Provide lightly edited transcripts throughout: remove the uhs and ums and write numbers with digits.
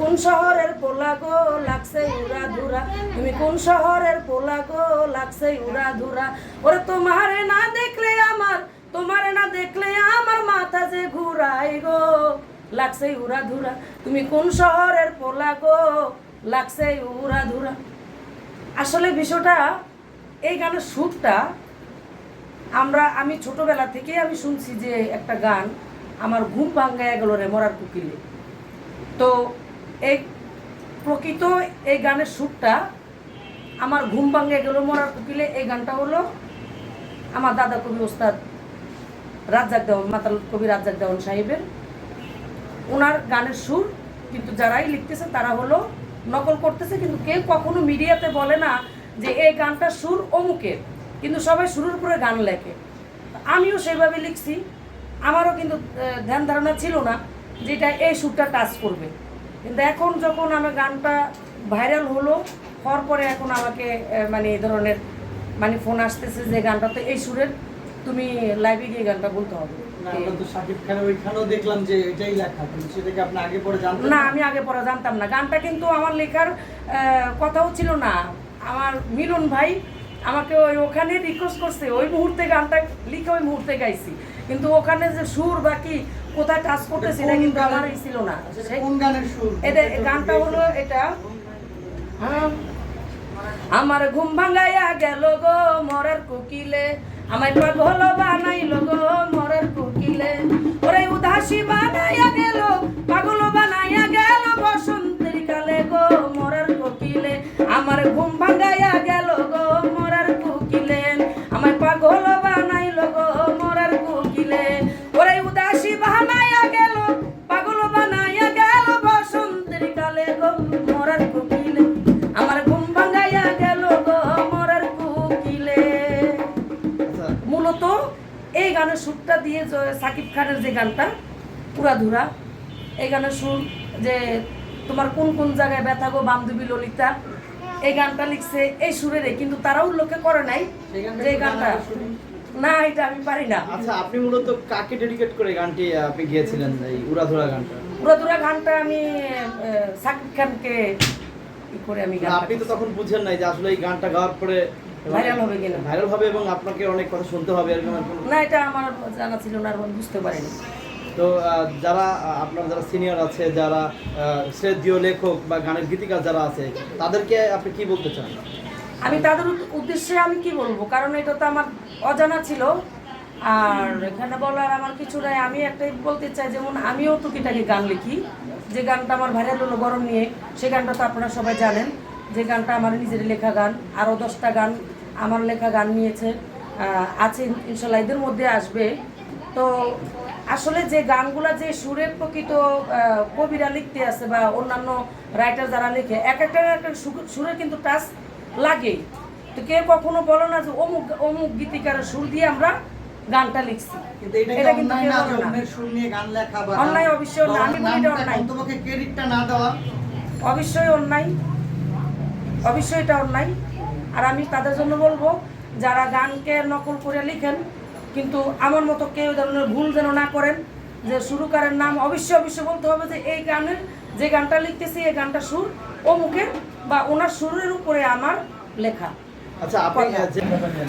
কোন শহরের পোলা গো লাগছে উড়া ধুরা, তুমি কোন শহরের পোলা গো লাগছে উড়া ধুরা। ওরে তোমারে না দেখলে আমার, তোমারে না দেখলে আমার মাথা যে ঘুরাই গো, লাগছে উড়া ধুরা। তুমি কোন শহরের পোলা গো লাগছে উড়া ধুরা। আসলে বিষয়টা, এই গানের সুরটা আমি ছোটবেলা থেকে আমি শুনছি যে একটা গান, আমার ঘুম ভাঙ্গায়া গেল রে মরার কুকিলে। তো এই প্রকৃত এই গানের সুরটা আমার ঘুম ভাঙ্গে গেল মরার কুকিলে, এই গানটা হলো আমার দাদা কবি ওস্তাদ রাজ্জাক দেওয়ান, মাতাল কবি রাজ্জাক দেওয়ান সাহেবের, ওনার গানের সুর। কিন্তু যারাই লিখতেছে তারা হলো নকল করতেছে, কিন্তু কেউ কখনো মিডিয়াতে বলে না যে এই গানটার সুর অমুকের, কিন্তু সবাই সুরের উপরে গান লেখে। আমিও সেইভাবে লিখছি, আমারও কিন্তু ধ্যান ধারণা ছিল না যে এটা এই সুরটা টাচ করবে। কিন্তু এখন যখন আমার গানটা ভাইরাল হলো, হওয়ার পরে এখন আমাকে মানে এই ধরনের মানে ফোন আসতেছে যে গানটা তো এই সুরের, তুমি লাইভে গিয়ে গানটা বলতে হবে। না, আমি আগে পরে জানতাম না গানটা, কিন্তু আমার লেখার কথাও ছিল না। আমার মিলন ভাই আমাকে ওখানে রিকোয়েস্ট করছে, ওই মুহূর্তে গানটা লিখে ওই মুহূর্তে গাইছি, কিন্তু ওখানে যে সুর বাকি কোথায় টাচ করতেছে এটা কিন্তু আমারই ছিল না। এটা গানটা হলো এটা, আমার ঘুম ভাঙাইয়া গেল গো মরার কোকিলে, আমায় পাগল বানাইল গো মরার কোকিলে, ওরে উদাসী বানাইয়া গেল, পাগল বানাইয়া গেল বসন্তের কালে গো মরার কোকিলে, আমার ঘুম ভাঙাইয়া গেল গো মরার কোকিলে, আমায় পাগল বানাইল গো মরার কোকিলে, ওরে উদাসী বানাইয়া গেল, পাগল বানাইয়া গেল বসন্তের কালে গো মরার কোকিলে, আমার ঘুম ভাঙাইয়া গেল গো মরার কোকিলে। মূলত এই গানের সুরটা দিয়ে সাকিব খানের যে গানটা উড়াধুরা, এই গানের সুর যে তোমার কোন কোন জায়গায় ব্যথা গো বান্ধবী ললিতা, এই গানটা লিখছে এই সুরেরে, কিন্তু তারা উল্লেখ করে নাই যে গানটা না, এটা আমি পারি না। আচ্ছা, আপনি মূলত কাকে ডেডিকেট করে গানটি আপনি গিয়েছিলেন এই উড়াধুরা গানটা? উড়াধুরা গানটা আমি সাকিব খানকে করে আমি গান। আপনি তো তখন বুঝেন নাই যে আসলে এই গানটা গাওয়ার পরে ভাইরাল হবে কিনা, ভাইরাল হবে এবং আপনাকে অনেক কথা শুনতে হবে এরকম না, এটা আমার জানা ছিল না, বুঝতে পারিনি। তো যারা আপনার যারা সিনিয়র আছে, যারা শ্রেদ্ধীয় লেখক বা গানের গীতিকার যারা আছে, তাদেরকে আপনি কি বলতে চান? আমি তাদের উদ্দেশ্যে আমি কি বলবো, কারণ এটা তো আমার অজানা ছিল, আর এখানে বলার আমার কিছু নাই। আমি একটাই বলতে চাই, যেমন আমিও টুকিটাকি গান লিখি, যে গানটা আমার ভাইরাল হলো গরম নিয়ে, সেই গানটা তো আপনারা সবাই জানেন, যে গানটা আমার নিজের লেখা গান। আরও 10টা গান আমার লেখা গান নিয়েছে আছে, ইনশাল্লাহ এদের মধ্যে আসবে। তো আসলে যে গানগুলা যে সুরের প্রকৃত কবিরা লিখতে আছে বা অন্যান্য রাইটার যারা লিখে, এক একটা সুরের কিন্তু টাচ লাগেই। তো কেউ কখনো বলো না যে অমুক অমুক গীতিকারের সুর দিয়ে আমরা গানটা লিখছি, এটা কিন্তু অন্যায়। অবশ্যই না, আমি বলি অন্যায়, অবশ্যই অন্যায়, অবশ্যই এটা অন্যায়। আর আমি তাদের জন্য বলবো, যারা গানকে নকল করে লিখেন, কিন্তু আমার মতো কেউ ধরনের ভুল যেন না করেন, যে সুরকারের নাম অবশ্যই অবশ্যই বলতে হবে যে এই গানের যে গানটা লিখতেছি এই গানটা সুর অমুকের বা ওনার সুরের উপরে আমার লেখা। আচ্ছা,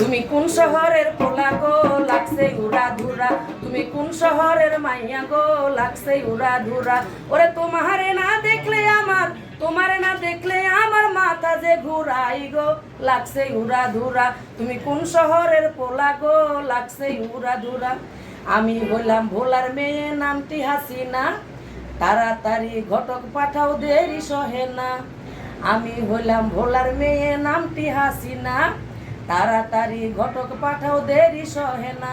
তুমি কোন শহরের পোলা গো লাগছে উড়া ধুরা, তুমি কোন শহরের মাইয়া গো লাগছে উড়া ধুরা, ওরে তোমারে না দেখলে আমার, তোমারে না দেখলে আমার মাথা যে ঘুরাই গো লাগছে উড়া ধুরা, তুমি কোন শহরের পোলা গো লাগছে উড়া ধুরা। আমি হইলাম ভোলার মেয়ে নামটি হাসিনা, তাড়াতাড়ি ঘটক পাঠাও দেরি সহে না, আমি হইলাম ভোলার মেয়ে নামটি হাসিনা, তাড়াতাড়ি ঘটক পাঠাও দেরি সহে না,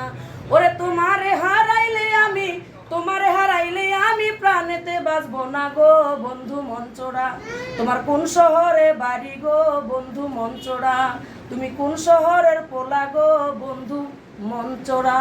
ওরে তোমারে হারাইলে আমি, তোমারে হারাইলে আমি প্রাণেতে বাঁচবো না গো বন্ধু মঞ্চরা, তোমার কোন শহরে বাড়ি গো বন্ধু মঞ্চরা, তুমি কোন শহরের পোলা গো বন্ধু মঞ্চরা।